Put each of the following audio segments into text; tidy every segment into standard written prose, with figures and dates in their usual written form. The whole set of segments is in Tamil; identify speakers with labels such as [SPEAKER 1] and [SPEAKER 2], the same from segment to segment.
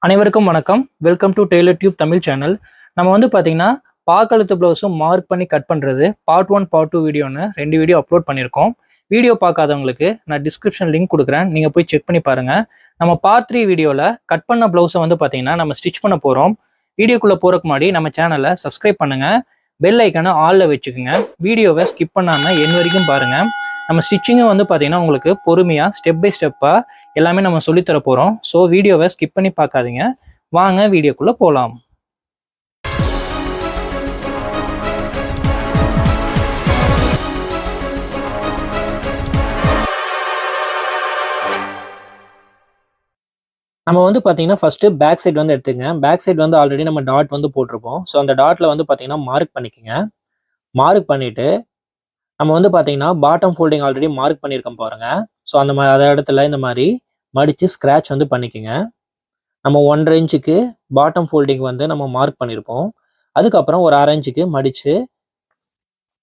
[SPEAKER 1] அனைவருக்கும் வணக்கம். Welcome to TailorTubeTamil channel. நம்ம வந்து பார்த்தீங்கன்னா பாக்கழுத்து ப்ளவுஸும் மார்க் பண்ணி கட் பண்ணுறது பார்ட் 1 பார்ட் 2 வீடியோன்னு 2 வீடியோ அப்லோட் பண்ணியிருக்கோம். வீடியோ பார்க்காதவங்களுக்கு நான் டிஸ்கிரிப்ஷன் லிங்க் கொடுக்குறேன், நீங்கள் போய் செக் பண்ணி பாருங்கள். நம்ம பார்ட் 3 வீடியோவில் கட் பண்ண ப்ளவுஸை வந்து பார்த்தீங்கன்னா நம்ம ஸ்டிச் பண்ண போகிறோம். வீடியோக்குள்ளே போகிறக்கு முன்னாடி நம்ம சேனலை சப்ஸ்கிரைப் பண்ணுங்கள், பெல் ஐக்கனை ஆலில் வச்சுக்கோங்க. வீடியோவை ஸ்கிப் பண்ணாமல் என் வரைக்கும் பாருங்கள். நம்ம ஸ்டிச்சிங்கும் வந்து பார்த்தீங்கன்னா உங்களுக்கு பொறுமையாக ஸ்டெப் பை ஸ்டெப்பாக எல்லாமே நம்ம சொல்லித்தர போகிறோம். ஸோ வீடியோவை ஸ்கிப் பண்ணி பார்க்காதீங்க. வாங்க வீடியோக்குள்ளே போகலாம். நம்ம வந்து பார்த்தீங்கன்னா ஃபஸ்ட்டு பேக் சைடு வந்து எடுத்துங்க. பேக் சைடு வந்து ஆல்ரெடி நம்ம டாட் வந்து போட்டிருப்போம். ஸோ அந்த டாட்டில் வந்து பார்த்தீங்கன்னா மார்க் பண்ணிக்கோங்க. மார்க் பண்ணிவிட்டு நம்ம வந்து பார்த்தீங்கன்னா பாட்டம் ஃபோல்டிங் ஆல்ரெடி மார்க் பண்ணியிருக்கோம் பாருங்க. ஸோ அந்த மாதிரி அந்த இடத்துல இந்த மாதிரி மடித்து ஸ்க்ராட்ச் வந்து பண்ணிக்கோங்க. நம்ம 1.5 இன்ச்சுக்கு பாட்டம் ஃபோல்டிங் வந்து நம்ம மார்க் பண்ணியிருப்போம். அதுக்கப்புறம் ஒரு 1/2 இன்ச்சுக்கு மடித்து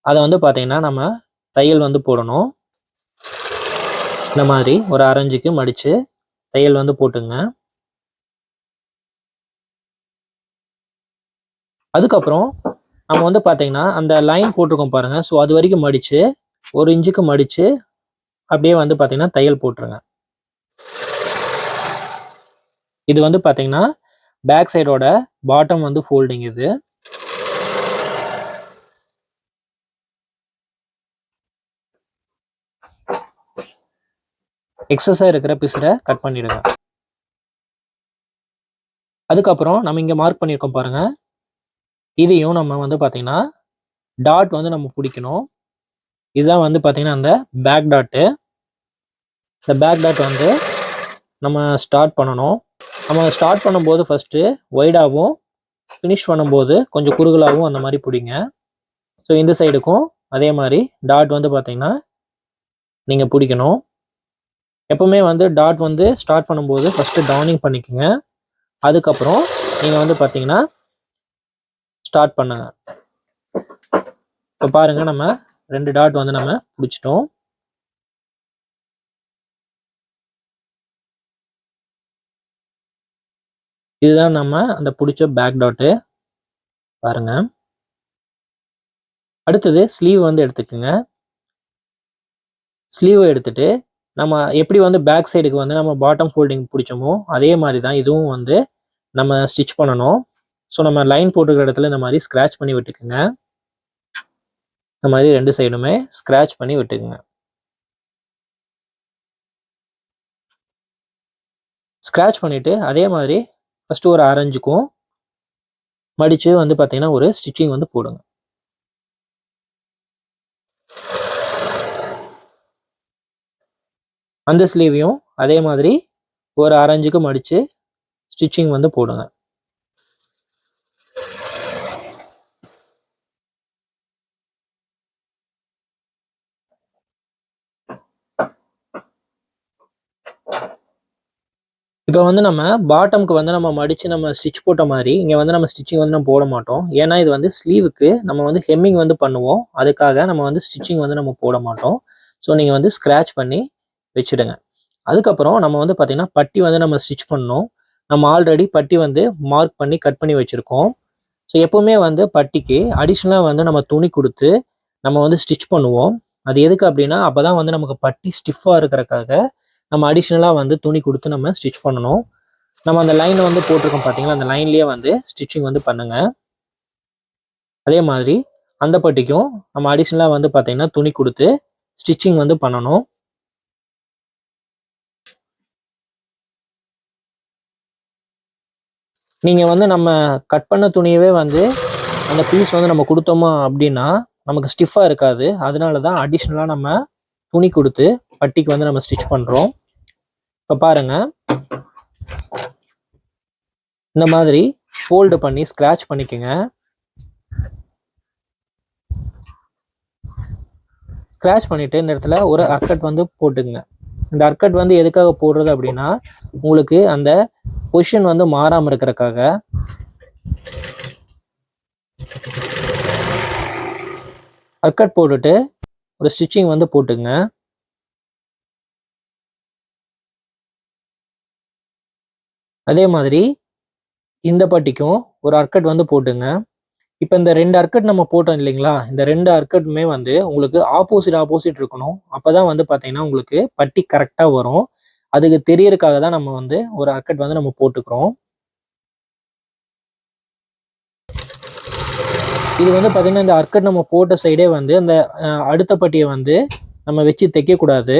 [SPEAKER 1] அதை வந்து பார்த்தீங்கன்னா நம்ம தையல் வந்து போடணும். இந்த மாதிரி ஒரு 1/2 இன்ச்சுக்கு மடித்து தையல் வந்து போட்டுங்க. அதுக்கப்புறம் நம்ம வந்து பார்த்தீங்கன்னா அந்த லைன் போட்டிருக்கோம் பாருங்கள். ஸோ அது வரைக்கும் மடித்து 1 இன்ச்சுக்கு மடித்து அப்படியே வந்து பார்த்தீங்கன்னா தையல் போட்டுருங்க. இது வந்து பார்த்தீங்கன்னா பேக் சைடோட பாட்டம் வந்து ஃபோல்டிங். இது எக்ஸஸாக இருக்கிற பீஸை கட் பண்ணிடுங்க. அதுக்கப்புறம் நம்ம இங்கே மார்க் பண்ணியிருக்கோம் பாருங்கள். இதையும் நம்ம வந்து பார்த்தீங்கன்னா டாட் வந்து நம்ம பிடிக்கணும். இதுதான் வந்து பார்த்தீங்கன்னா அந்த பேக் டாட்டு. இந்த பேக் டாட் வந்து நம்ம ஸ்டார்ட் பண்ணணும். நம்ம ஸ்டார்ட் பண்ணும்போது ஃபஸ்ட்டு ஒய்டாகவும் ஃபினிஷ் பண்ணும்போது கொஞ்சம் குறுகலாகவும் அந்த மாதிரி பிடிங்க. ஸோ இந்த சைடுக்கும் அதே மாதிரி டாட் வந்து பார்த்தீங்கன்னா நீங்கள் பிடிக்கணும். எப்போவுமே வந்து டாட் வந்து ஸ்டார்ட் பண்ணும்போது ஃபஸ்ட்டு டவுனிங் பண்ணிக்கோங்க. அதுக்கப்புறம் நீங்கள் வந்து பார்த்தீங்கன்னா ஸ்டார்ட் பண்ணுங்க. இப்போ பாருங்கள், நம்ம 2 டாட் வந்து நம்ம பிடிச்சிட்டோம். இதுதான் நம்ம அந்த பிடிச்ச பேக் டாட்டு பாருங்க. அடுத்தது ஸ்லீவ் வந்து எடுத்துக்கோங்க. ஸ்லீவை எடுத்துட்டு நம்ம எப்படி வந்து பேக் சைடுக்கு வந்து நம்ம பாட்டம் ஃபோல்டிங் பிடிச்சோமோ அதே மாதிரி தான் இதுவும் வந்து நம்ம ஸ்டிச் பண்ணணும். ஸோ நம்ம லைன் போட்டுக்கிற இடத்துல இந்த மாதிரி ஸ்க்ராட்ச் பண்ணி விட்டுக்குங்க. இந்த மாதிரி 2 சைடுமே ஸ்க்ராட்ச் பண்ணி விட்டுக்குங்க. ஸ்க்ராட்ச் பண்ணிவிட்டு அதே மாதிரி ஃபஸ்ட்டு ஒரு 1/2 இன்ச்சுக்கும் மடித்து வந்து பார்த்தீங்கன்னா ஒரு ஸ்டிச்சிங் வந்து போடுங்க. அந்த ஸ்லீவையும் அதே மாதிரி ஒரு 1/2 இன்ச்சுக்கு மடித்து ஸ்டிச்சிங் வந்து போடுங்க. இப்போ வந்து நம்ம பாட்டம்க்கு வந்து நம்ம மடித்து நம்ம ஸ்டிச் போட்ட மாதிரி இங்கே வந்து நம்ம ஸ்டிச்சிங் வந்து நம்ம போட மாட்டோம். ஏன்னா இது வந்து ஸ்லீவுக்கு நம்ம வந்து ஹெம்மிங் வந்து பண்ணுவோம். அதுக்காக நம்ம வந்து ஸ்டிச்சிங் வந்து நம்ம போட மாட்டோம். ஸோ நீங்கள் வந்து ஸ்க்ராட்ச் பண்ணி வச்சுடுங்க. அதுக்கப்புறம் நம்ம வந்து பார்த்திங்கன்னா பட்டி வந்து நம்ம ஸ்டிச் பண்ணணும். நம்ம ஆல்ரெடி பட்டி வந்து மார்க் பண்ணி கட் பண்ணி வச்சுருக்கோம். ஸோ எப்போவுமே வந்து பட்டிக்கு அடிஷ்னலாக வந்து நம்ம துணி கொடுத்து நம்ம வந்து ஸ்டிச் பண்ணுவோம். அது எதுக்கு அப்படின்னா அப்போ தான் வந்து நமக்கு பட்டி ஸ்டிஃபாக இருக்கிறக்காக நம்ம அடிஷ்னலாக வந்து துணி கொடுத்து நம்ம ஸ்டிச் பண்ணணும். நம்ம அந்த லைனை வந்து போட்டிருக்கோம் பார்த்தீங்களா, அந்த லைன்லேயே வந்து ஸ்டிச்சிங் வந்து பண்ணுங்கள். அதே மாதிரி அந்த பட்டிக்கும் நம்ம அடிஷ்னலாக வந்து பார்த்தீங்கன்னா துணி கொடுத்து ஸ்டிச்சிங் வந்து பண்ணணும். நீங்கள் வந்து நம்ம கட் பண்ண துணியவே வந்து அந்த பீஸ் வந்து நம்ம கொடுத்தோமா அப்படின்னா நமக்கு ஸ்டிஃபாக இருக்காது. அதனால தான் அடிஷ்னலாக நம்ம துணி கொடுத்து பட்டிக்கு வந்து நம்ம ஸ்டிச் பண்ணுறோம். இப்போ பாருங்கள், இந்த மாதிரி ஃபோல்டு பண்ணி ஸ்க்ராட்ச் பண்ணிக்கோங்க. ஸ்க்ராட்ச் பண்ணிவிட்டு இந்த இடத்துல ஒரு அர்கட் வந்து போட்டுக்குங்க. இந்த அர்கட் வந்து எதுக்காக போடுறது அப்படின்னா உங்களுக்கு அந்த பொசிஷன் வந்து மாறாமல் இருக்கிறக்காக. அர்கட் போட்டுட்டு ஒரு ஸ்டிச்சிங் வந்து போட்டுங்க. அதே மாதிரி இந்த பட்டிக்கும் ஒரு அர்க்கட் வந்து போட்டுங்க. இப்போ இந்த 2 அர்க்கட் நம்ம போட்டோம் இல்லைங்களா? இந்த 2 அர்க்கட்டுமே வந்து உங்களுக்கு ஆப்போசிட் இருக்கணும். அப்பதான் வந்து பார்த்தீங்கன்னா, உங்களுக்கு பட்டி கரெக்ட்டா வரும். அதுக்கு தெரியறதுக்காக தான் நம்ம வந்து ஒரு அர்க்கட் வந்து நம்ம போட்டுக்கிறோம். இது வந்து பார்த்தீங்கன்னா, இந்த அர்க்கட் நம்ம போட்ட சைடே வந்து அந்த அடுத்த பட்டிய வந்து நம்ம வச்சு தைக்கக்கூடாது.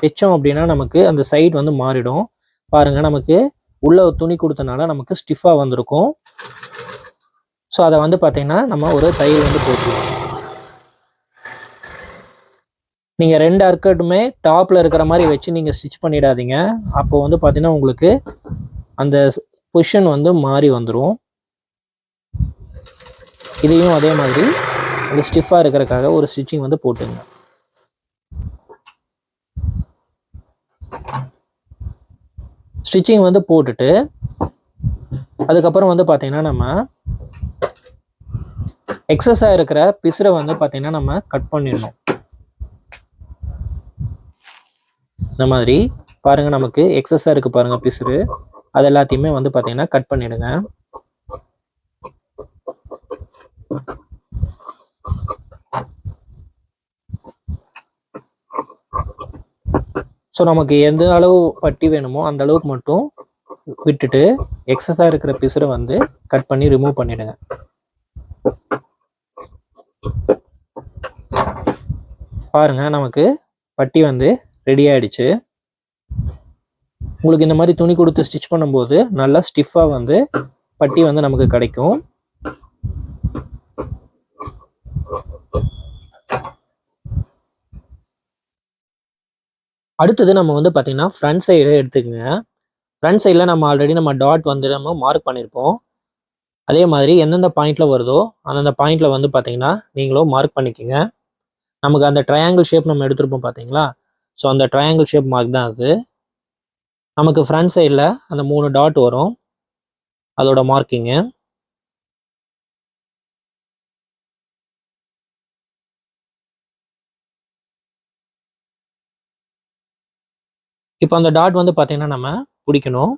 [SPEAKER 1] தைச்சோம் அப்படின்னா நமக்கு அந்த சைடு வந்து மாறிடும். பாருங்க நமக்கு உள்ள துணி குடுத்தனால நமக்கு ஸ்டிஃபா வந்திருக்கும். ஸோ அத வந்து பார்த்தீங்கன்னா, நம்ம ஒரு தையல் வந்து போட்டுருவோம். நீங்க 2 அர்க்கட்டுமே டாப்ல இருக்கிற மாரி வச்சு நீங்க ஸ்டிச் பண்ணிடாதீங்க. அப்போ வந்து பார்த்தீங்கன்னா, உங்களுக்கு அந்த பொசிஷன் வந்து மாறி வந்துரும். இதையும் அதே மாதிரி அந்த ஸ்டிஃபா இருக்கிறதுக்காக ஒரு ஸ்டிச்சிங் வந்து போட்டுங்க. ஸ்டிச்சிங் வந்து போட்டுட்டு அதுக்கப்புறம் வந்து பார்த்தீங்கன்னா, நம்ம எக்ஸஸா இருக்கிற பிசுற வந்து பார்த்தீங்கன்னா, நம்ம கட் பண்ணிடணும். இந்த மாதிரி பாருங்க நமக்கு எக்ஸஸா இருக்கு பாருங்க பிசுறு. அது எல்லாத்தையுமே வந்து பார்த்தீங்கன்னா, கட் பண்ணிடுங்க. ஸோ நமக்கு எந்த அளவு பட்டி வேணுமோ அந்த அளவுக்கு மட்டும் விட்டுட்டு எக்ஸஸா இருக்கிற பிசுரை வந்து கட் பண்ணி ரிமூவ் பண்ணிடுங்க. பாருங்க நமக்கு பட்டி வந்து ரெடி ஆயிடுச்சு. உங்களுக்கு இந்த மாதிரி துணி கொடுத்து ஸ்டிச் பண்ணும்போது நல்லா ஸ்டிஃபா வந்து பட்டி வந்து நமக்கு கிடைக்கும். அடுத்தது நம்ம வந்து பார்த்தீங்கன்னா ஃப்ரண்ட் சைடு எடுத்துக்கங்க. ஃப்ரண்ட் சைடில் நம்ம ஆல்ரெடி நம்ம டாட் வந்து நம்ம மார்க் பண்ணியிருப்போம். அதே மாதிரி எந்தெந்த பாயிண்ட்ல வருதோ அந்தந்த பாயிண்ட்ல வந்து பார்த்தீங்கன்னா நீங்களும் மார்க் பண்ணிக்கோங்க. நமக்கு அந்த ட்ரையாங்கிள் ஷேப் நம்ம எடுத்திருப்போம் பார்த்தீங்களா? ஸோ அந்த ட்ரையாங்கிள் ஷேப் மார்க் தான் அது. நமக்கு ஃப்ரண்ட் சைடில் அந்த 3 டாட் வரும். அதோட மார்க்கிங்கு. இப்போ அந்த டாட் வந்து பார்த்தீங்கன்னா நம்ம பிடிக்கணும்.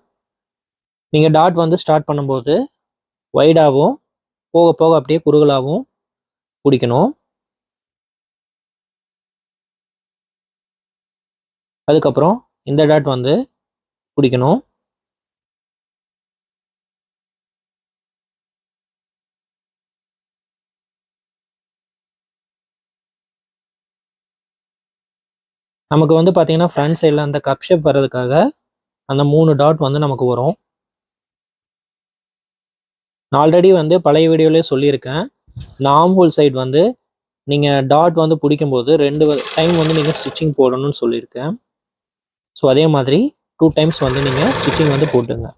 [SPEAKER 1] நீங்கள் டாட் வந்து ஸ்டார்ட் பண்ணும்போது வைடாகவும் போக போக அப்படியே குறுகலாகவும் பிடிக்கணும். அதுக்கப்புறம் இந்த டாட் வந்து பிடிக்கணும். நமக்கு வந்து பார்த்தீங்கன்னா ஃப்ரண்ட் சைடில் அந்த கப் ஷேப் வர்றதுக்காக அந்த 3 டாட் வந்து நமக்கு வரும். நான் ஆல்ரெடி வந்து பழைய வீடியோலேயே சொல்லியிருக்கேன். இந்த ஆர்ம் ஹோல் சைடு வந்து நீங்கள் டாட் வந்து பிடிக்கும்போது 2 டைம் வந்து நீங்கள் ஸ்டிச்சிங் போடணும்னு சொல்லியிருக்கேன். ஸோ அதே மாதிரி 2 டைம்ஸ் வந்து நீங்கள் ஸ்டிச்சிங் வந்து போட்டுங்க.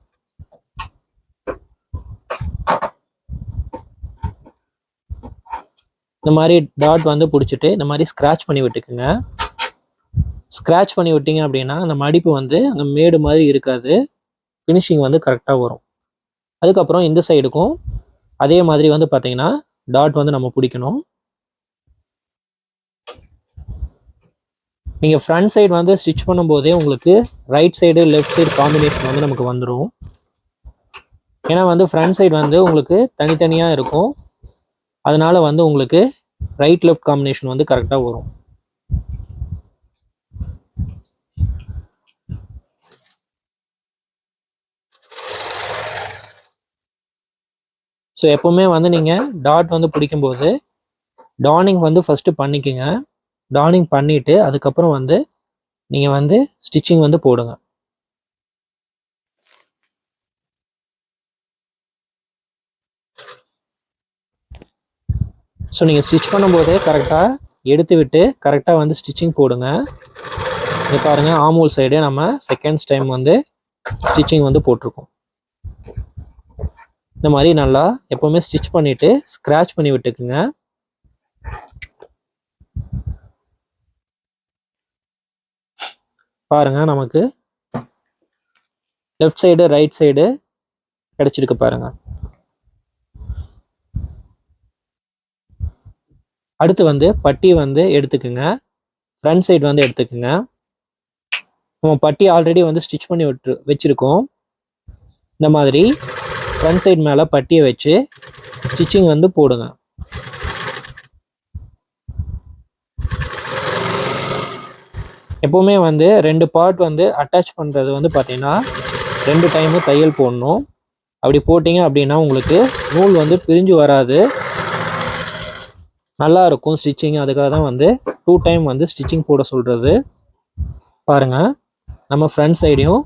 [SPEAKER 1] இந்த மாதிரி டாட் வந்து பிடிச்சிட்டு இந்த மாதிரி ஸ்க்ராட்ச் பண்ணி விட்டுக்குங்க. ஸ்க்ராட்ச் பண்ணி விட்டீங்க அப்படின்னா அந்த மடிப்பு வந்து அந்த மேடு மாதிரி இருக்காது. ஃபினிஷிங் வந்து கரெக்டாக வரும். அதுக்கப்புறம் இந்த சைடுக்கும் அதே மாதிரி வந்து பார்த்தீங்கன்னா டாட் வந்து நம்ம பிடிக்கணும். நீங்கள் ஃப்ரண்ட் சைடு வந்து ஸ்டிச் பண்ணும்போதே உங்களுக்கு right side left side combination வந்து நமக்கு வந்துடும். ஏன்னா வந்து ஃப்ரண்ட் சைடு வந்து உங்களுக்கு தனித்தனியாக இருக்கும். அதனால வந்து உங்களுக்கு ரைட் லெஃப்ட் காம்பினேஷன் வந்து கரெக்டாக வரும். ஸோ எப்போவுமே வந்து நீங்கள் டாட் வந்து பிடிக்கும்போது டானிங் வந்து ஃபஸ்ட்டு பண்ணிக்கோங்க. டானிங் பண்ணிவிட்டு அதுக்கப்புறம் வந்து நீங்கள் வந்து ஸ்டிச்சிங் வந்து போடுங்க. ஸோ நீங்கள் ஸ்டிச் பண்ணும்போதே கரெக்டாக எடுத்து விட்டு கரெக்டாக வந்து ஸ்டிச்சிங் போடுங்க. இங்கே பாருங்கள் ஆர்ம் ஹோல் சைடே நம்ம செகண்ட்ஸ் டைம் வந்து ஸ்டிச்சிங் வந்து போட்டிருக்கோம். இந்த மாதிரி நல்லா எப்போவுமே ஸ்டிச் பண்ணிவிட்டு ஸ்க்ராட்ச் பண்ணி விட்டுக்குங்க. பாருங்க நமக்கு லெஃப்ட் சைடு ரைட் சைடு கிடைச்சிருக்கு பாருங்க. அடுத்து வந்து பட்டி வந்து எடுத்துக்குங்க. ஃப்ரண்ட் சைடு வந்து எடுத்துக்குங்க. நம்ம பட்டி ஆல்ரெடி வந்து ஸ்டிச் பண்ணி வச்சிருக்கோம். இந்த மாதிரி ஃப்ரண்ட் சைடு மேலே பட்டியை வச்சு ஸ்டிச்சிங் வந்து போடுங்க. எப்போவுமே வந்து 2 பார்ட் வந்து அட்டாச் பண்ணுறது வந்து பார்த்தீங்கன்னா 2 டைமு தையல் போடணும். அப்படி போட்டிங்க அப்படின்னா உங்களுக்கு நூல் வந்து பிரிஞ்சு வராது, நல்லா இருக்கும் ஸ்டிச்சிங். அதுக்காக தான் வந்து 2 டைம் வந்து ஸ்டிச்சிங் போட சொல்கிறது. பாருங்கள், நம்ம ஃப்ரண்ட் சைடையும்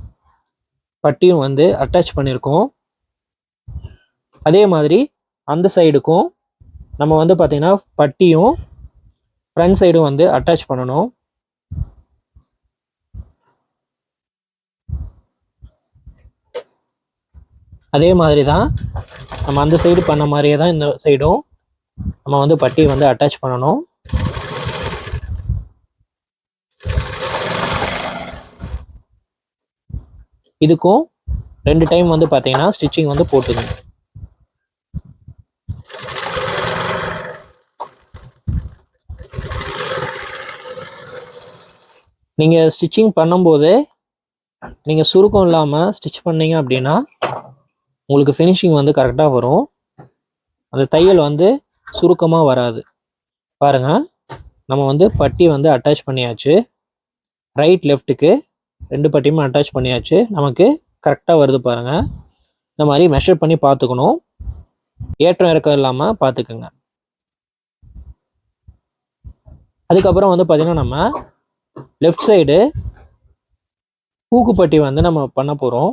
[SPEAKER 1] பட்டியும் வந்து அட்டாச் பண்ணியிருக்கோம். அதே மாதிரி அந்த சைடுக்கும் நம்ம வந்து பார்த்திங்கன்னா பட்டியும் ஃப்ரண்ட் சைடும் வந்து அட்டாச் பண்ணணும். அதே மாதிரி தான் நம்ம அந்த சைடு பண்ண மாதிரியே தான் இந்த சைடும் நம்ம வந்து பட்டியை வந்து அட்டாச் பண்ணணும். இதுக்கும் 2 டைம் வந்து பார்த்தீங்கன்னா ஸ்டிச்சிங் வந்து போட்டுங்க. நீங்கள் ஸ்டிச்சிங் பண்ணும்போது நீங்கள் சுருக்கம் இல்லாமல் ஸ்டிச் பண்ணீங்க அப்படின்னா உங்களுக்கு ஃபினிஷிங் வந்து கரெக்டாக வரும். அந்த தையல் வந்து சுருக்கமாக வராது. பாருங்கள், நம்ம வந்து பட்டி வந்து அட்டாச் பண்ணியாச்சு. ரைட் லெஃப்ட்டுக்கு 2 பட்டியுமே அட்டாச் பண்ணியாச்சு. நமக்கு கரெக்டாக வருது பாருங்கள். இந்த மாதிரி மெஷர் பண்ணி பார்த்துக்கணும். ஏற்றம் இறக்கம் இல்லாமல் பார்த்துக்குங்க. அதுக்கப்புறம் வந்து பார்த்திங்கன்னா நம்ம லெஃப்ட் சைடு பூக்குப்பட்டி வந்து நம்ம பண்ண போகிறோம்.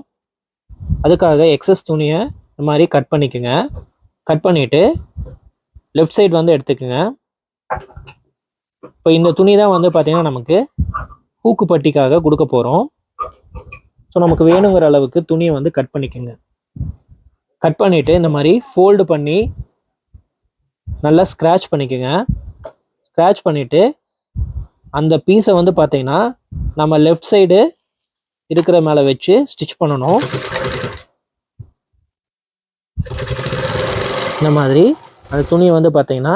[SPEAKER 1] அதுக்காக எக்ஸஸ் துணியை இந்த மாதிரி கட் பண்ணிக்கோங்க. கட் பண்ணிவிட்டு லெஃப்ட் சைடு வந்து எடுத்துக்கோங்க. இப்போ இந்த துணி தான் வந்து பார்த்திங்கன்னா நமக்கு பூக்குப்பட்டிக்காக கொடுக்க போகிறோம். ஸோ நமக்கு வேணுங்கிற அளவுக்கு துணியை வந்து கட் பண்ணிக்கோங்க. கட் பண்ணிவிட்டு இந்த மாதிரி ஃபோல்டு பண்ணி நல்லா ஸ்க்ராட்ச் பண்ணிக்கோங்க. ஸ்க்ராட்ச் பண்ணிவிட்டு அந்த பீஸை வந்து பார்த்திங்கன்னா நம்ம லெஃப்ட் சைடு இருக்கிற மேலே வச்சு ஸ்டிச் பண்ணணும். இந்த மாதிரி அந்த துணியை வந்து பார்த்திங்கன்னா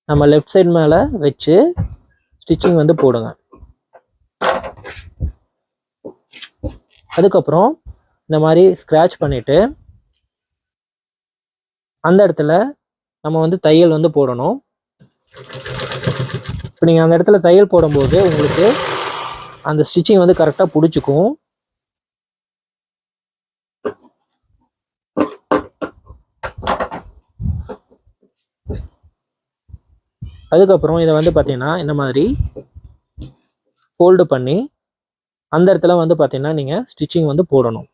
[SPEAKER 1] நம்ம லெஃப்ட் சைடு மேலே வச்சு ஸ்டிச்சிங் வந்து போடுங்க. அதுக்கப்புறம் இந்த மாதிரி ஸ்க்ராட்ச் பண்ணிவிட்டு அந்த இடத்துல நம்ம வந்து தையல் வந்து போடணும். இப்போ நீங்கள் அந்த இடத்துல தையல் போடும்போது உங்களுக்கு அந்த ஸ்டிச்சிங் வந்து கரெக்டாக பிடிச்சிக்கும். அதுக்கப்புறம் இதை வந்து பார்த்தீங்கன்னா இந்த மாதிரி ஃபோல்டு பண்ணி அந்த இடத்துல வந்து பார்த்தீங்கன்னா நீங்கள் ஸ்டிச்சிங் வந்து போடணும்.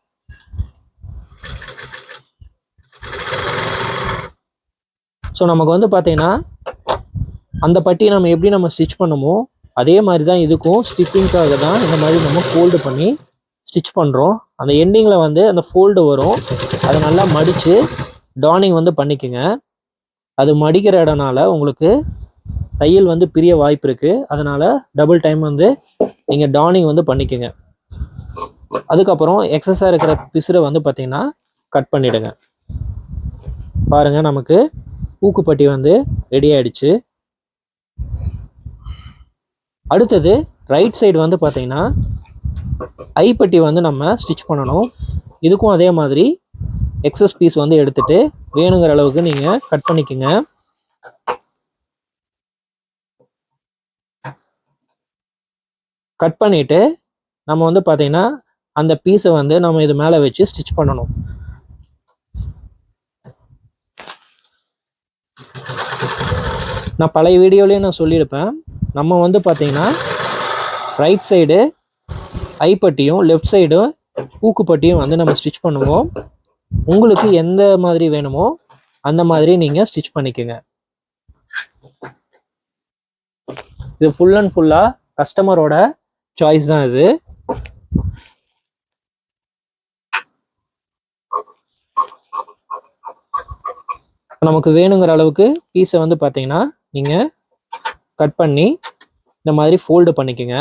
[SPEAKER 1] ஸோ நமக்கு வந்து பார்த்தீங்கன்னா அந்த பட்டி நம்ம எப்படி நம்ம ஸ்டிச் பண்ணுமோ அதே மாதிரி தான் இதுக்கும் ஸ்டிச்சிங்காக தான் இந்த மாதிரி நம்ம ஃபோல்டு பண்ணி ஸ்டிச் பண்ணுறோம். அந்த எண்டிங்கில் வந்து அந்த ஃபோல்டு வரும், அதை நல்லா மடித்து டானிங் வந்து பண்ணிக்கோங்க. அது மடிக்கிற இடம்னால உங்களுக்கு தையல் வந்து பிரிய வாய்ப்பு இருக்குது. அதனால் டபுள் டைம் வந்து நீங்கள் டானிங் வந்து பண்ணிக்கோங்க. அதுக்கப்புறம் எக்ஸஸாக இருக்கிற பிசுரை வந்து பார்த்திங்கன்னா கட் பண்ணிவிடுங்க. பாருங்கள், நமக்கு பூக்குப்பட்டி வந்து ரெடி ஆகிடுச்சு. அடுத்தது ரைட் சைடு வந்து பார்த்திங்கன்னா ஐப்பட்டி வந்து நம்ம ஸ்டிச் பண்ணணும். இதுக்கும் அதே மாதிரி எக்ஸஸ் பீஸ் வந்து எடுத்துகிட்டு வேணுங்கிற அளவுக்கு நீங்கள் கட் பண்ணிக்கோங்க. கட் பண்ணிவிட்டு நம்ம வந்து பார்த்திங்கன்னா அந்த பீஸை வந்து நம்ம இது மேலே வச்சு ஸ்டிச் பண்ணணும். நான் பழைய வீடியோலேயே நான் சொல்லியிருப்பேன், நம்ம வந்து பார்த்திங்கன்னா ரைட் சைடு ஐப்பட்டியும் லெஃப்ட் சைடு பூக்குப்பட்டியும் வந்து நம்ம ஸ்டிச் பண்ணுவோம். உங்களுக்கு எந்த மாதிரி வேணுமோ அந்த மாதிரி நீங்கள் ஸ்டிச் பண்ணிக்கோங்க. இது ஃபுல் அண்ட் ஃபுல்லாக கஸ்டமரோட சாய்ஸ் தான். இது நமக்கு வேணுங்கிற அளவுக்கு பீஸை வந்து பார்த்தீங்கன்னா நீங்கள் கட் பண்ணி இந்த மாதிரி ஃபோல்டு பண்ணிக்கோங்க.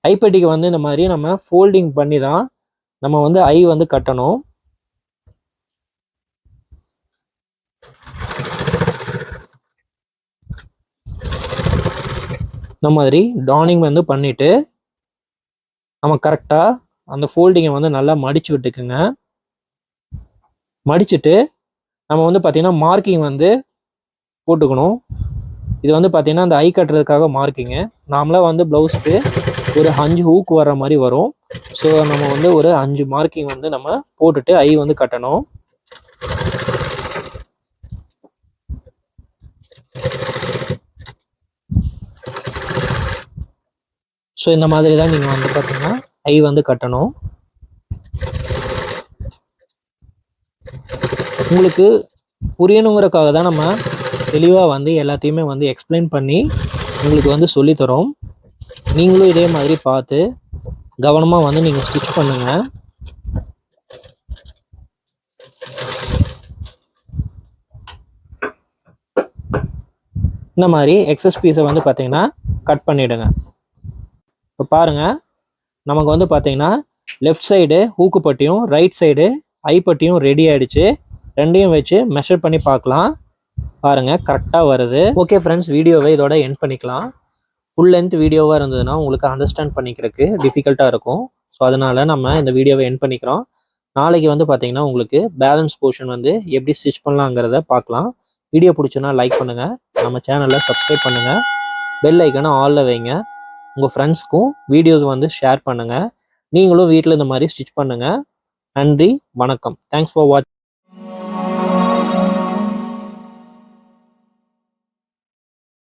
[SPEAKER 1] ஐப்பட்டிக்கு வந்து இந்த மாதிரி நம்ம ஃபோல்டிங் பண்ணி தான் நம்ம வந்து ஐ வந்து கட்டணும். இந்த மாதிரி டானிங் வந்து பண்ணிவிட்டு நம்ம கரெக்டாக அந்த ஃபோல்டிங்கை வந்து நல்லா மடித்து விட்டுக்குங்க. மடிச்சுட்டு நம்ம வந்து பார்த்திங்கன்னா மார்க்கிங் வந்து போட்டுக்கணும். இது வந்து பார்த்திங்கன்னா அந்த ஐ கட்டுறதுக்காக மார்க்கிங்கு. நார்மலாக வந்து ப்ளவுஸ்க்கு ஒரு 5 ஹூக் வர்ற மாதிரி வரும். ஸோ நம்ம வந்து ஒரு 5 மார்க்கிங் வந்து நம்ம போட்டுட்டு ஐ வந்து கட்டணும். ஸோ இந்த மாதிரி தான் நீங்கள் வந்து பார்த்தீங்கன்னா ஐ வந்து கட்டணும். உங்களுக்கு புரியணுங்கிறதுக்காக தான் நம்ம தெளிவாக வந்து எல்லாத்தையுமே வந்து எக்ஸ்பிளைன் பண்ணி உங்களுக்கு வந்து சொல்லித்தரோம். நீங்களும் இதே மாதிரி பார்த்து கவனமாக வந்து நீங்கள் ஸ்டிச் பண்ணுங்கள். இந்த மாதிரி எக்ஸஸ் பீஸை வந்து பார்த்தீங்கன்னா கட் பண்ணிவிடுங்க. இப்போ பாருங்கள், நமக்கு வந்து பார்த்தீங்கன்னா லெஃப்ட் சைடு ஹூக்கு பட்டியும் ரைட் சைடு ஐ பட்டியும் ரெடி ஆகிடுச்சு. ரெண்டையும் வச்சு மெஷர் பண்ணி பார்க்கலாம். பாருங்கள், கரெக்டாக வருது. ஓகே ஃப்ரெண்ட்ஸ், வீடியோவை இதோட எண்ட் பண்ணிக்கலாம். ஃபுல் லென்த் வீடியோவாக இருந்ததுன்னா உங்களுக்கு அண்டர்ஸ்டாண்ட் பண்ணிக்கிறதுக்கு டிஃபிகல்ட்டாக இருக்கும். ஸோ அதனால் நம்ம இந்த வீடியோவை எண்ட் பண்ணிக்கிறோம். நாளைக்கு வந்து பார்த்தீங்கன்னா உங்களுக்கு பேலன்ஸ் போர்ஷன் வந்து எப்படி ஸ்டிச் பண்ணலாங்கிறத பார்க்கலாம். வீடியோ பிடிச்சுன்னா லைக் பண்ணுங்கள், நம்ம சேனலை சப்ஸ்கிரைப் பண்ணுங்கள், பெல் ஐக்கனை ஆலில் வைங்க. உங்கள் ஃப்ரெண்ட்ஸ்க்கும் வீடியோஸ் வந்து ஷேர் பண்ணுங்கள். நீங்களும் வீட்டில் இந்த மாதிரி ஸ்டிச் பண்ணுங்கள். நன்றி, வணக்கம். தேங்க்ஸ் ஃபார் வாட்சிங்.